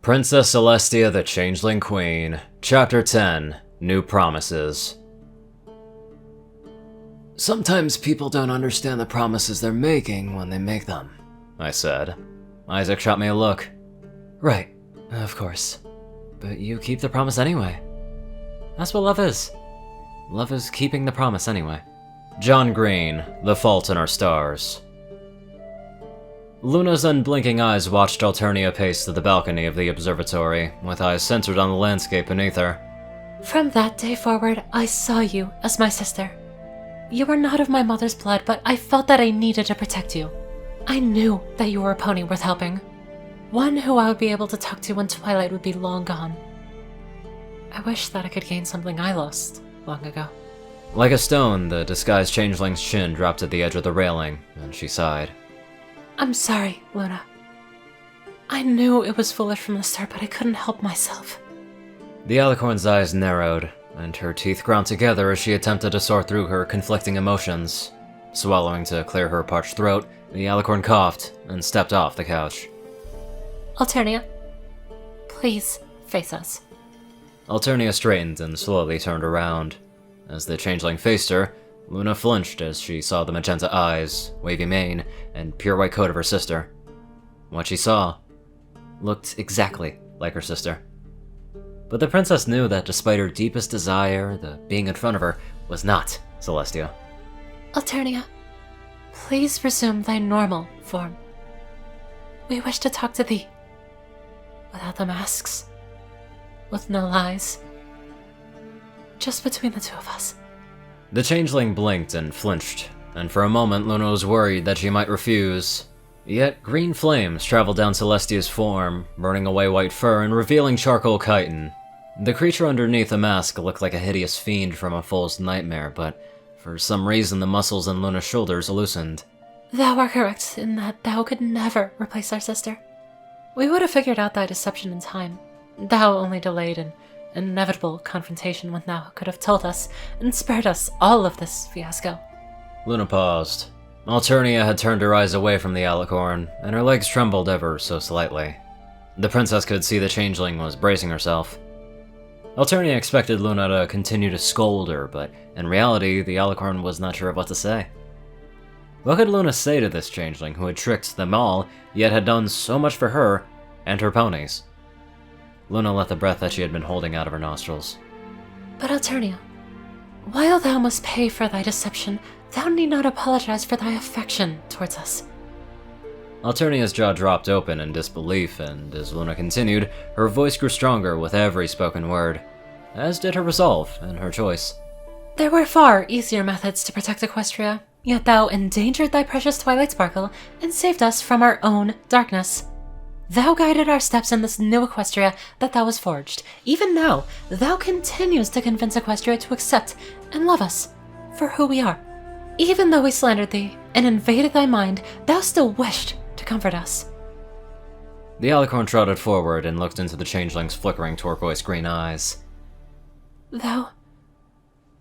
Princess Celestia the Changeling Queen, Chapter 10, New Promises. Sometimes people don't understand the promises they're making when they make them, I said. Isaac shot me a look. Right, of course. But you keep the promise anyway. That's what love is. Love is keeping the promise anyway. John Green, The Fault in Our Stars. Luna's unblinking eyes watched Alternia pace to the balcony of the observatory, with eyes centered on the landscape beneath her. From that day forward, I saw you as my sister. You were not of my mother's blood, but I felt that I needed to protect you. I knew that you were a pony worth helping. One who I would be able to talk to when Twilight would be long gone. I wish that I could gain something I lost long ago. Like a stone, the disguised changeling's chin dropped at the edge of the railing, and she sighed. I'm sorry, Luna. I knew it was foolish from the start, but I couldn't help myself. The alicorn's eyes narrowed, and her teeth ground together as she attempted to sort through her conflicting emotions. Swallowing to clear her parched throat, the alicorn coughed and stepped off the couch. Alternia, please face us. Alternia straightened and slowly turned around. As the changeling faced her, Luna flinched as she saw the magenta eyes, wavy mane, and pure white coat of her sister. What she saw looked exactly like her sister. But the princess knew that despite her deepest desire, the being in front of her was not Celestia. Alternia, please resume thy normal form. We wish to talk to thee. Without the masks. With no lies. Just between the two of us. The changeling blinked and flinched, and for a moment Luna was worried that she might refuse. Yet green flames traveled down Celestia's form, burning away white fur and revealing charcoal chitin. The creature underneath the mask looked like a hideous fiend from a fool's nightmare, but for some reason the muscles in Luna's shoulders loosened. Thou art correct in that thou could never replace our sister. We would have figured out thy deception in time. Thou only delayed an inevitable confrontation when thou could have told us and spared us all of this fiasco. Luna paused. Alternia had turned her eyes away from the alicorn, and her legs trembled ever so slightly. The princess could see the changeling was bracing herself. Alternia expected Luna to continue to scold her, but in reality, the alicorn was not sure of what to say. What could Luna say to this changeling who had tricked them all, yet had done so much for her and her ponies? Luna let the breath that she had been holding out of her nostrils. But Alternia, while thou must pay for thy deception, thou need not apologize for thy affection towards us. Alternia's jaw dropped open in disbelief, and as Luna continued, her voice grew stronger with every spoken word, as did her resolve and her choice. There were far easier methods to protect Equestria, yet thou endangered thy precious Twilight Sparkle and saved us from our own darkness. Thou guided our steps in this new Equestria that thou hast forged. Even now, thou continues to convince Equestria to accept and love us for who we are. Even though we slandered thee and invaded thy mind, thou still wished to comfort us. The alicorn trotted forward and looked into the changeling's flickering turquoise green eyes. Thou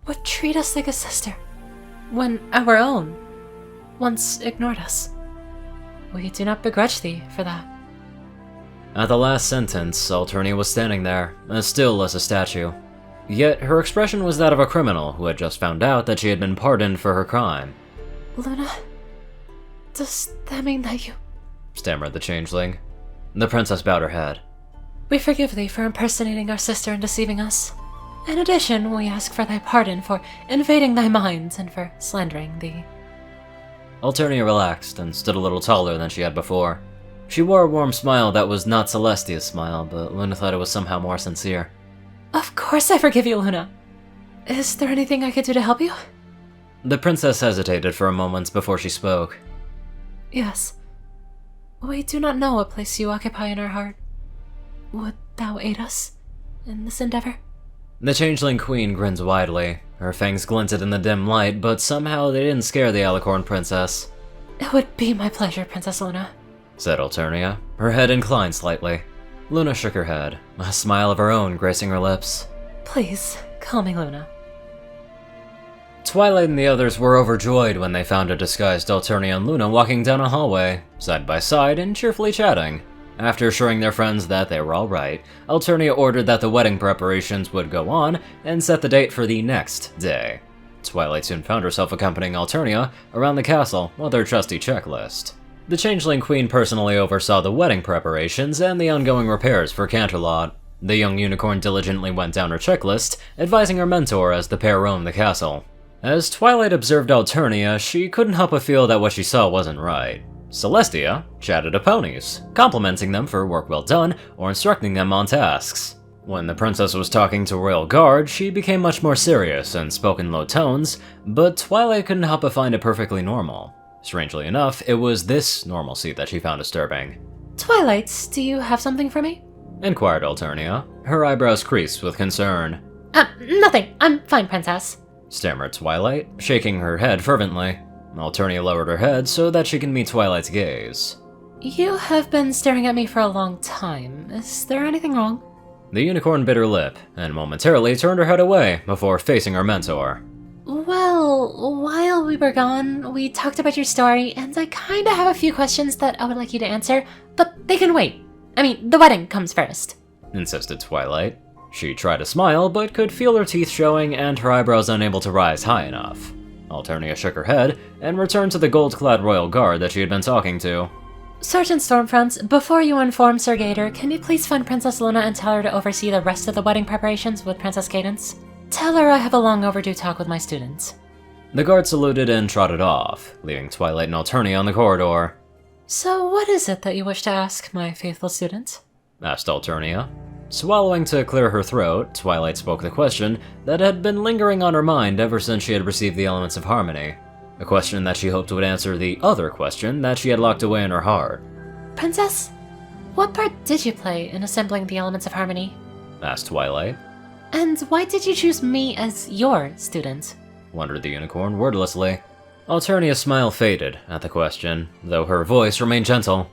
would treat us like a sister, when our own once ignored us. We do not begrudge thee for that. At the last sentence, Alternia was standing there, as still as a statue. Yet her expression was that of a criminal who had just found out that she had been pardoned for her crime. Luna, does that mean that you... stammered the changeling. The princess bowed her head. We forgive thee for impersonating our sister and deceiving us. In addition, we ask for thy pardon for invading thy mind and for slandering thee. Alternia relaxed and stood a little taller than she had before. She wore a warm smile that was not Celestia's smile, but Luna thought it was somehow more sincere. Of course I forgive you, Luna. Is there anything I could do to help you? The princess hesitated for a moment before she spoke. Yes. We do not know what place you occupy in our heart. Would thou aid us in this endeavor? The changeling queen grinned widely. Her fangs glinted in the dim light, but somehow they didn't scare the alicorn princess. It would be my pleasure, Princess Luna, said Alternia, her head inclined slightly. Luna shook her head, a smile of her own gracing her lips. Please, call me Luna. Twilight and the others were overjoyed when they found a disguised Alternia and Luna walking down a hallway, side by side and cheerfully chatting. After assuring their friends that they were alright, Alternia ordered that the wedding preparations would go on and set the date for the next day. Twilight soon found herself accompanying Alternia around the castle with her trusty checklist. The Changeling Queen personally oversaw the wedding preparations and the ongoing repairs for Canterlot. The young unicorn diligently went down her checklist, advising her mentor as the pair roamed the castle. As Twilight observed Alternia, she couldn't help but feel that what she saw wasn't right. Celestia chatted to ponies, complimenting them for work well done or instructing them on tasks. When the princess was talking to Royal Guard, she became much more serious and spoke in low tones, but Twilight couldn't help but find it perfectly normal. Strangely enough, it was this normalcy that she found disturbing. Twilight, do you have something for me? Inquired Alternia, her eyebrows creased with concern. Nothing. I'm fine, princess. Stammered Twilight, shaking her head fervently. Alternia lowered her head so that she could meet Twilight's gaze. You have been staring at me for a long time. Is there anything wrong? The unicorn bit her lip, and momentarily turned her head away before facing her mentor. Well, while we were gone, we talked about your story, and I kinda have a few questions that I would like you to answer, but they can wait. I mean, the wedding comes first. Insisted Twilight. She tried to smile, but could feel her teeth showing and her eyebrows unable to rise high enough. Alternia shook her head and returned to the gold-clad royal guard that she had been talking to. Sergeant Stormfront, before you inform Sir Gator, can you please find Princess Luna and tell her to oversee the rest of the wedding preparations with Princess Cadence? Tell her I have a long overdue talk with my students. The guard saluted and trotted off, leaving Twilight and Alternia on the corridor. So what is it that you wish to ask, my faithful student? Asked Alternia. Swallowing to clear her throat, Twilight spoke the question that had been lingering on her mind ever since she had received the Elements of Harmony. A question that she hoped would answer the other question that she had locked away in her heart. Princess, what part did you play in assembling the Elements of Harmony? Asked Twilight. And why did you choose me as your student? Wondered the unicorn wordlessly. Alternia's smile faded at the question, though her voice remained gentle.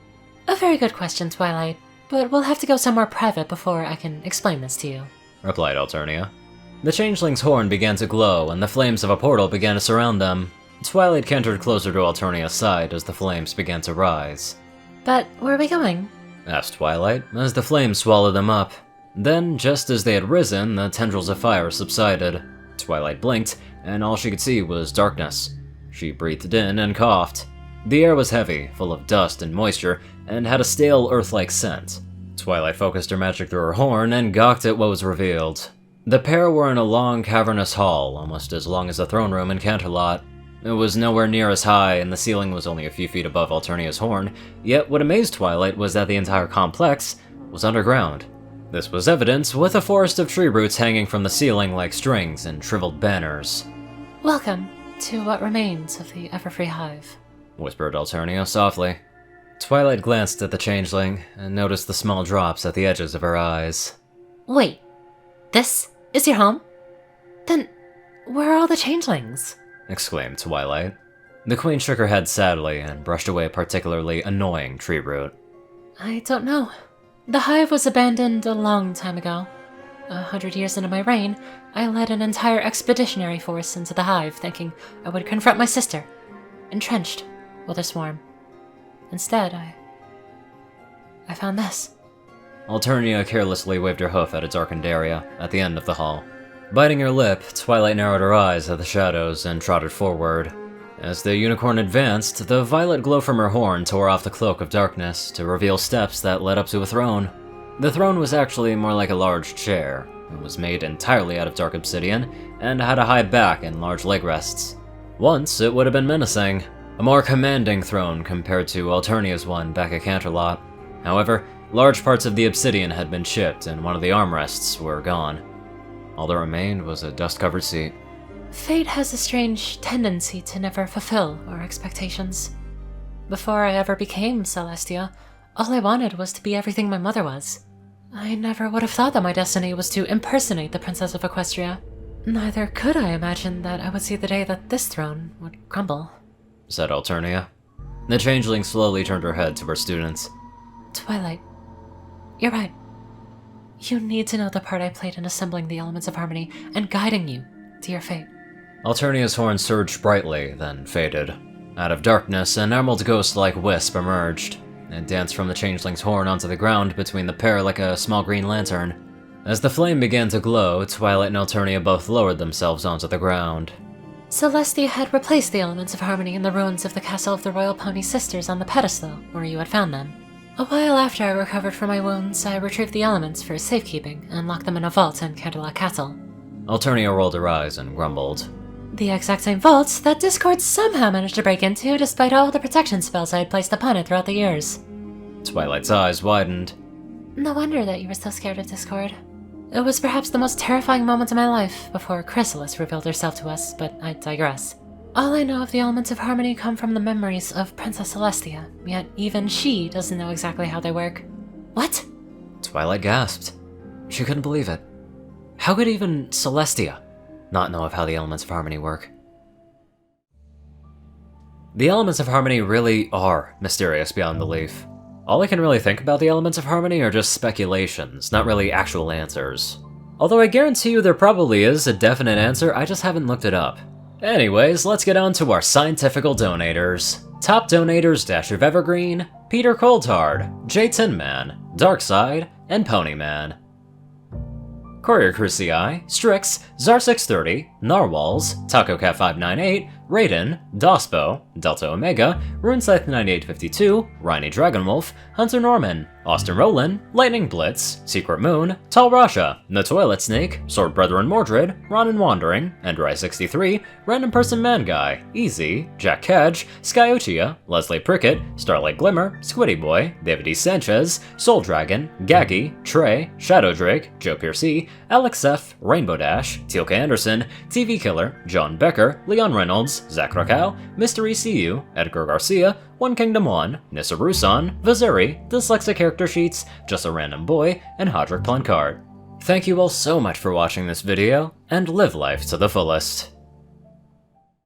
A very good question, Twilight, but we'll have to go somewhere private before I can explain this to you, replied Alternia. The changeling's horn began to glow and the flames of a portal began to surround them. Twilight cantered closer to Alternia's side as the flames began to rise. But where are we going? Asked Twilight, as the flames swallowed them up. Then, just as they had risen, the tendrils of fire subsided. Twilight blinked, and all she could see was darkness. She breathed in and coughed. The air was heavy, full of dust and moisture, and had a stale earth-like scent. Twilight focused her magic through her horn and gawked at what was revealed. The pair were in a long, cavernous hall, almost as long as the throne room in Canterlot. It was nowhere near as high, and the ceiling was only a few feet above Alternia's horn, yet what amazed Twilight was that the entire complex was underground. This was evident with a forest of tree roots hanging from the ceiling like strings and shriveled banners. Welcome to what remains of the Everfree Hive, whispered Alternia softly. Twilight glanced at the changeling and noticed the small drops at the edges of her eyes. Wait, this is your home? Then where are all the changelings? Exclaimed Twilight. The queen shook her head sadly and brushed away a particularly annoying tree root. I don't know. The hive was abandoned a long time ago. 100 years into my reign, I led an entire expeditionary force into the hive, thinking I would confront my sister, entrenched with a swarm. Instead, I found this. Alternia carelessly waved her hoof at a darkened area at the end of the hall. Biting her lip, Twilight narrowed her eyes at the shadows and trotted forward. As the unicorn advanced, the violet glow from her horn tore off the cloak of darkness to reveal steps that led up to a throne. The throne was actually more like a large chair. It was made entirely out of dark obsidian and had a high back and large leg rests. Once, it would have been menacing, a more commanding throne compared to Alternia's one back at Canterlot. However, large parts of the obsidian had been chipped and one of the armrests were gone. All that remained was a dust-covered seat. Fate has a strange tendency to never fulfill our expectations. Before I ever became Celestia, all I wanted was to be everything my mother was. I never would have thought that my destiny was to impersonate the Princess of Equestria. Neither could I imagine that I would see the day that this throne would crumble, said Alternia. The changeling slowly turned her head to her students. Twilight, you're right. You need to know the part I played in assembling the Elements of Harmony and guiding you to your fate. Alternia's horn surged brightly, then faded. Out of darkness, an emerald ghost-like wisp emerged. It danced from the changeling's horn onto the ground between the pair like a small green lantern. As the flame began to glow, Twilight and Alternia both lowered themselves onto the ground. Celestia had replaced the elements of harmony in the ruins of the castle of the Royal Pony Sisters on the pedestal where you had found them. A while after I recovered from my wounds, I retrieved the elements for safekeeping and locked them in a vault in Candlelock Castle. Alternia rolled her eyes and grumbled. The exact same vault that Discord somehow managed to break into despite all the protection spells I had placed upon it throughout the years. Twilight's eyes widened. No wonder that you were so scared of Discord. It was perhaps the most terrifying moment of my life before Chrysalis revealed herself to us, but I digress. All I know of the elements of harmony come from the memories of Princess Celestia, yet even she doesn't know exactly how they work. What? Twilight gasped. She couldn't believe it. How could even Celestia not know of how the elements of harmony work? The elements of harmony really are mysterious beyond belief. All I can really think about the elements of harmony are just speculations, not really actual answers. Although I guarantee you there probably is a definite answer, I just haven't looked it up. Anyways, let's get on to our scientifical donators. Top donators Dash of Evergreen, Peter Coulthard, J Tin Man, Darkside, and Ponyman. Courier Crucii, Strix, Zar630, Narwhals, TacoCat598, Raiden, Dospo, Delta Omega, RuneScythe9852, Rhiny Dragonwolf, Hunter Norman, Austin Rowland, Lightning Blitz, Secret Moon, Tall Rasha, The Toilet Snake, Sword Brethren Mordred, Ronin Wandering, Endrai63, Random Person Man Guy, Easy, Jack Cadge, Skyochia, Leslie Prickett, Starlight Glimmer, Squiddy Boy, David E. Sanchez, Soul Dragon, Gaggy, Trey, Shadow Drake, Joe Piercy, Alex F., Rainbow Dash, Teal'ca Anderson, TV Killer, John Becker, Leon Reynolds, Zach Rakow, Mr. ECU, Edgar Garcia, One Kingdom 1, Nissa Rusan, Vazuri, Dyslexic Character Sheets, Just a Random Boy, and Hodrick Plancard. Thank you all so much for watching this video, and live life to the fullest.